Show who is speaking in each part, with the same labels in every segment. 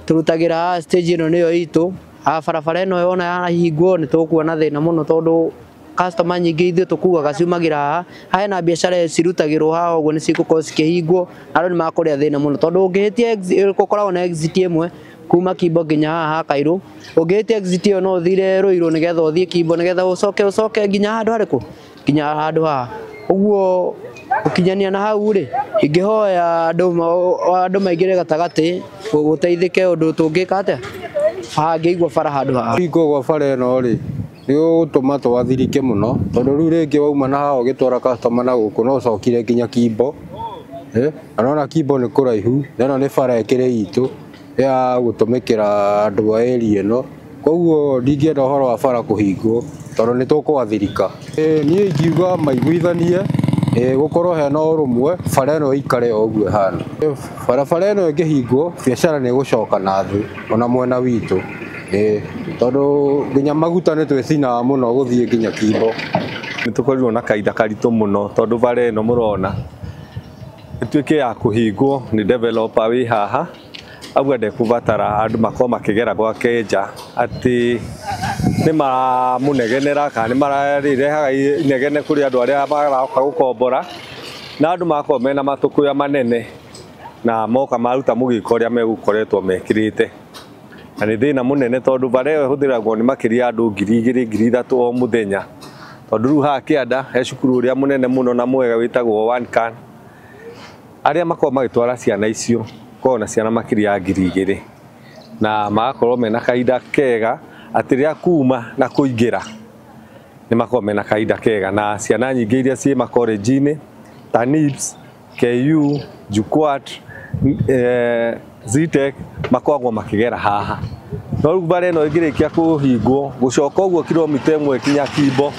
Speaker 1: turutagira stage ino niyo itu barabara ino yona yarahingwo ni tukuona thina muno tondu customer nyingi ithu tukuaga ciumagira haha na biashara cirutagirwo haha uguo ni cigukorwo cikihingwo andu ni makuria thina muno tondu ungihitia gukoragwo na exit imwe kuma Kimbo nginya haha Kairu ungihitia exit iyo no uthire Ruiru nigetha uthie Kimbo nigetha ucoke nginya handu hariku nginya handu haha uguo ukinyania na hau ri ingihoya andu maigire gatagati guteithike undu tungika atia haha ngiigua bara handu haha
Speaker 2: ngigwa bara ino ri ni utuma twathirike muno tondu riu ringi wauma na haha ugitwara customer na guku no ucokire nginya Kimbo anona Kimbo ni kuraihu ino ni bara ikiri itu ya gutumikira andu a area ino koguo ndingienda uhoro wa bara kuhingwo tondu ni tukwathirika nie ingiuga maiguithanie gukorwo hena urumwe bara ino ikare oguo hana bara ino ingihingwo biashara ni gucoka na thi ona mwena witu tondu nginya maguta ni twicinaga muno guthie nginya Kimbo
Speaker 3: nitukorirwo na kaida karitu muno tondu bara ino murona ituike ya kuhingwo ni developer wi haha agwa ndekubatara andu makoma makigera gwake nja ati ni maramunegenera kana ni mararirehaga inegene kuri andu aria maroka gukombora na andu makoma mena matukuya manene na moka maruta mugiko ria megukoretwo mekirite na ni thina munene tondu bara iyo huthiragwo ni makiria andu 2,000 3,000 o muthenya tondu ru haha Kianda he cukuru uria munene muno na mwega witagwo One Can aria makoma magitwara ciana icio kona ciana makiria 2,000 na magakorwo mena kaida kega atiria kuma na kuingira ni makorwo mena kaida kega na ciana nyingi iria ci makollege-ini ta NIBS, KU, JKUAT, ZTEC makoragwo makigera haha no riu bara ino ingirikia kuhingwo gucoka uguo kilomita 1 kinya Kimbo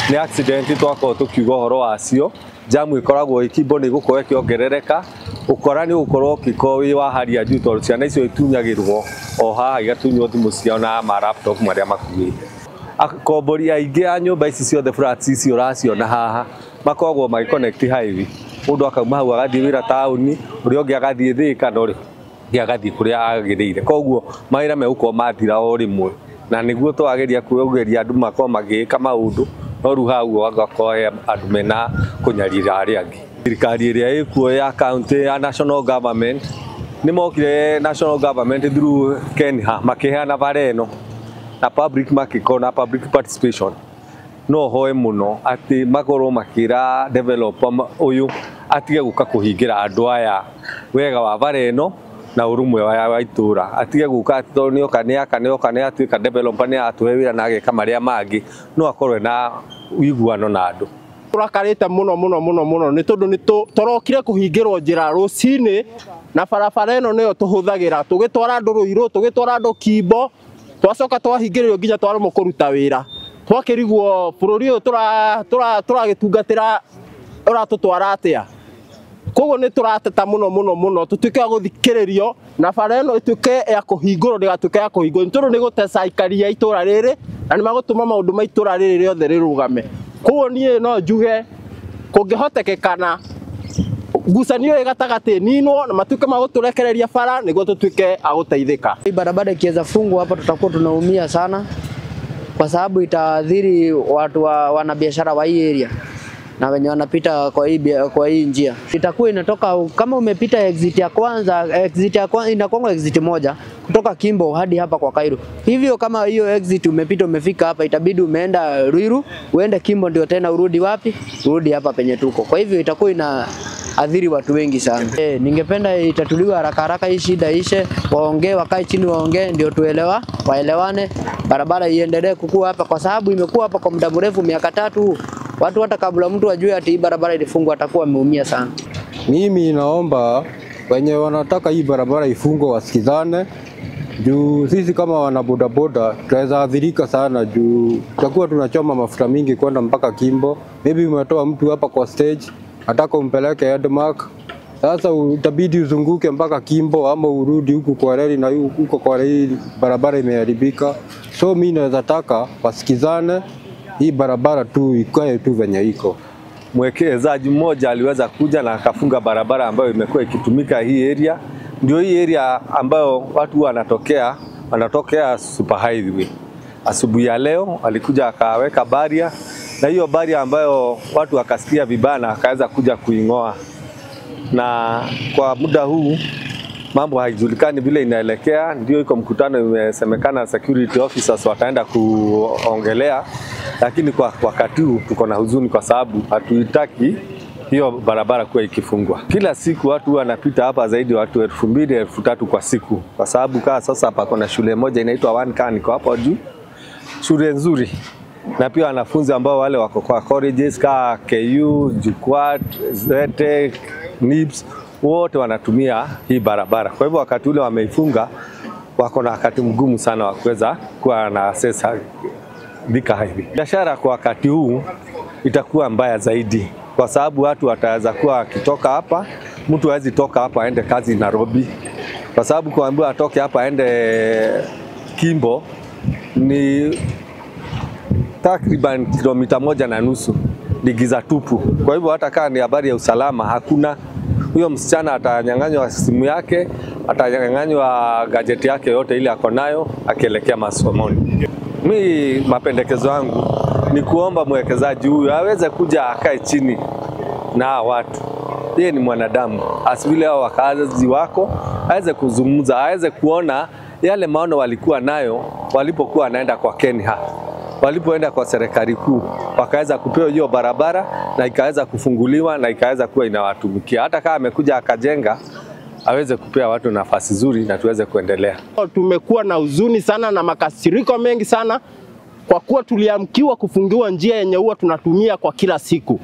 Speaker 3: ni accident twakorwo tukiuga horo wacio jamu ikoragwo Kimbo ni gukorwo ikiongerereka ukora ni gukorwo kikowi wa haria juu tondu ciana icio itunyagirwo o haha igatunywo thimu ciao na ma laptop maria makuite akombori aingi a nyumba ici ciothe flats ici uraciona haha makoragwo magiconnect highway mundu akauma hau agathie wira tauni uria ungi agathie Thika no ri agathie kuria agirire koguo mawira megukorwo mathira o rimwe na niguo twageria kugeria andu makorwo magika maundu no ru hau agakorwo andu mena kunyarira aria angi thirikari iria ikuo ya county ya national government ni mokire national government through Kenha makiheana bara ino na public makikona public participation no hoe muno ati makorwo makira developer uyu atige guka kuhingira andu aya wega wa bara ino na urumwe wa itura atige guka tonio kane atuika developer ni atuhe wira na ageka maria mangi no akorwe na uiguano na andu
Speaker 4: turakarite muno ni tondu ni torokire kuhingirwo njira rucini na barabara ino niyo tuhuthagira tugitwara andu Ruiru tugitwara andu Kimbo twacoka twahingiririo nginya twarimo kuruta wira twakirigwo bururi uyu turagitungatira uratutwara atia koguo ni turateta muno tutuike guthikiririo na bara ino ituike ya kuhingurwo ndigatuike ya kuhingurwo tondu ni guteca aikari ya itura riri na ni magutuma maundu ma itura riri riothe rirugame koguo nie no njuge kungihotekekana ngucanio igatagati ninwo na matuike maguturekereria bara niguo tutuike aguteithika.
Speaker 1: Barabara ikiweza fungwa hapa tutakuwa tunaumia sana kwa sababu itaathiri watu wanabiashara wa hii area na wenye wanapita kwa hii njia. Itakuwa inatoka kama umepita exit ya kwanza inakuwa exit moja kutoka Kimbo hadi hapa kwa Kairu. Hivyo kama hiyo exit umepita umefika hapa itabidi umeenda Ruiru uende Kimbo ndio tena urudi wapi? Urudi hapa penye tuko. Kwa hivyo itakuwa ina adhiri watu wengi sana. Ningependa itatuliwe haraka hii shida ishe, waongee wakae chini waongee ndio waelewane, barabara iendelee kukua hapa kwa sababu imekuwa hapa kwa muda mrefu miaka 3. Watu hata kabla mtu ajue ati hii barabara ilifungwa atakuwa ameumia sana.
Speaker 2: Mimi naomba wenye wanataka hii barabara ifungwe wasikizane. Juu sisi kama wana bodaboda tunaweza athirika sana juu tutakuwa tunachoma mafuta mingi kwenda mpaka Kimbo. Maybe umetoa mtu hapa kwa stage ataka umpeleke Edmark. Sasa utabidi uzunguke mpaka Kimbo ama urudi huku kwa reli na huko kwa reli barabara imeharibika. So mimi naweza taka wasikizane hii barabara tu ikae tu venye iko.
Speaker 3: Mwekezaji mmoja aliweza kuja na akafunga barabara ambayo imekuwa ikitumika hii area ndio hii area ambayo watu wanatokea super highway. Asubuhi ya leo alikuja akaweka baria, na hiyo baria ambayo watu wakasikia vibaya na akaweza kuja kuingoa, na kwa muda huu mambo haijulikani vile inaelekea. Ndio iko mkutano imesemekana security officers wataenda kuongelea, lakini kwa wakati huu tuko na huzuni kwa sababu hatuitaki hiyo barabara kuwa ikifungwa. Kila siku watu wanapita hapa zaidi watu 2000 3000 kwa siku, kwa sababu kaa sasa hapa kuna shule moja inaitwa One Can iko hapo juu, shule nzuri, na pia wanafunzi ambao wale wako kwa colleges ka KU, JKUAT, ZTEC, NIBS wote wanatumia hii barabara. Kwa hivyo wakati ule wameifunga wako na wakati mgumu sana wa kuweza kuwa na access Thika Highway. Biashara kwa wakati huu itakuwa mbaya zaidi, kwa sababu watu wataweza kuwa wakitoka hapa, mtu hawezi toka hapa aende kazi Nairobi, kwa sababu kuambiwa atoke hapa aende Kimbo ni takriban kilomita 1.5, ni giza tupu. Kwa hivyo hata kama ni habari ya usalama hakuna. Huyo msichana atanyang'anywa simu yake, atanyang'anywa gadget yake yote ile ako nayo akielekea masomoni. Mimi mapendekezo yangu ni kuomba mwekezaji huyu aweze kuja akae chini na watu. Yeye ni mwanadamu, asivile hao wakazi wako, aweze kuzungumza, aweze kuona yale maono walikuwa nayo walipokuwa wanaenda kwa Kenya. Walipoenda kwa serikali kuu wakaweza kupewa hiyo barabara na ikaweza kufunguliwa na ikaweza kuwa inawatumikia. Hata kama amekuja akajenga, aweze kupea watu nafasi nzuri na tuweze kuendelea.
Speaker 4: Tumekuwa na huzuni sana na makasiriko mengi sana kwa kuwa tuliamkiwa kufungiwa njia yenye huwa tunatumia kwa kila siku,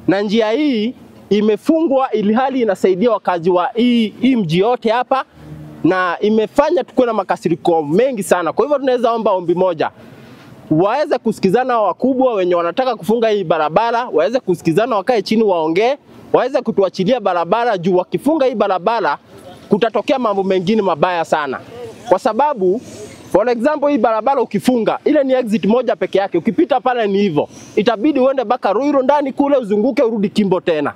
Speaker 4: na njia hii imefungwa ili hali inasaidia wakazi wa hii mji yote hapa, na imefanya tukuwe na makasiriko mengi sana. Kwa hivyo tunaweza omba ombi moja, waweze kusikizana wakubwa wenye wanataka kufunga hii barabara, waweze kusikizana, wakae chini waongee, waweze kutuachilia barabara, juu wakifunga hii barabara kutatokea mambo mengine mabaya sana. Kwa sababu for example hii barabara ukifunga, ile ni exit moja peke yake, ukipita pale ni hivyo, itabidi uende mpaka Ruiru ndani kule uzunguke urudi Kimbo tena.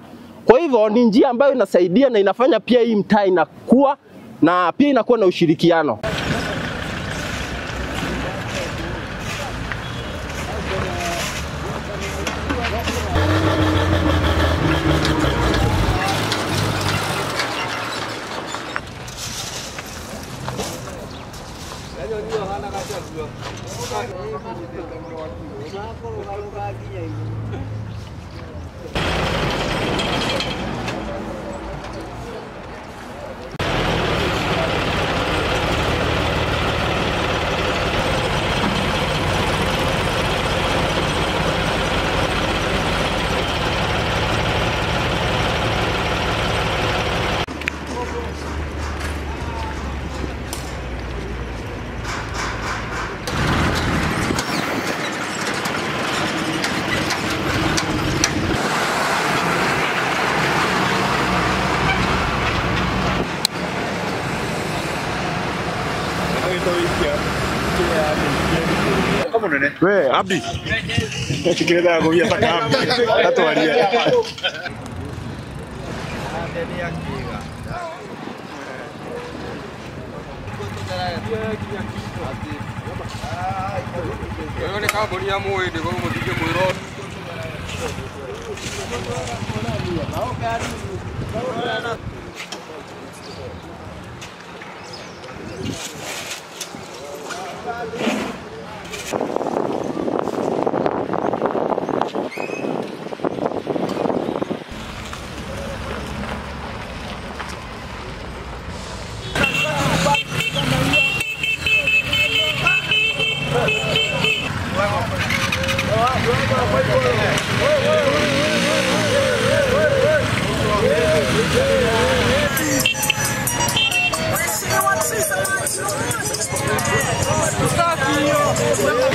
Speaker 4: Kwa hivyo ni njia ambayo inasaidia na inafanya pia hii mtaa inakuwa na pia inakuwa na ushirikiano.
Speaker 5: We, Abdi. Kita aku biasa Abdi. Satu hari ya. Ini kau beri amu ini, kau mau tiga muirot.
Speaker 6: Stop,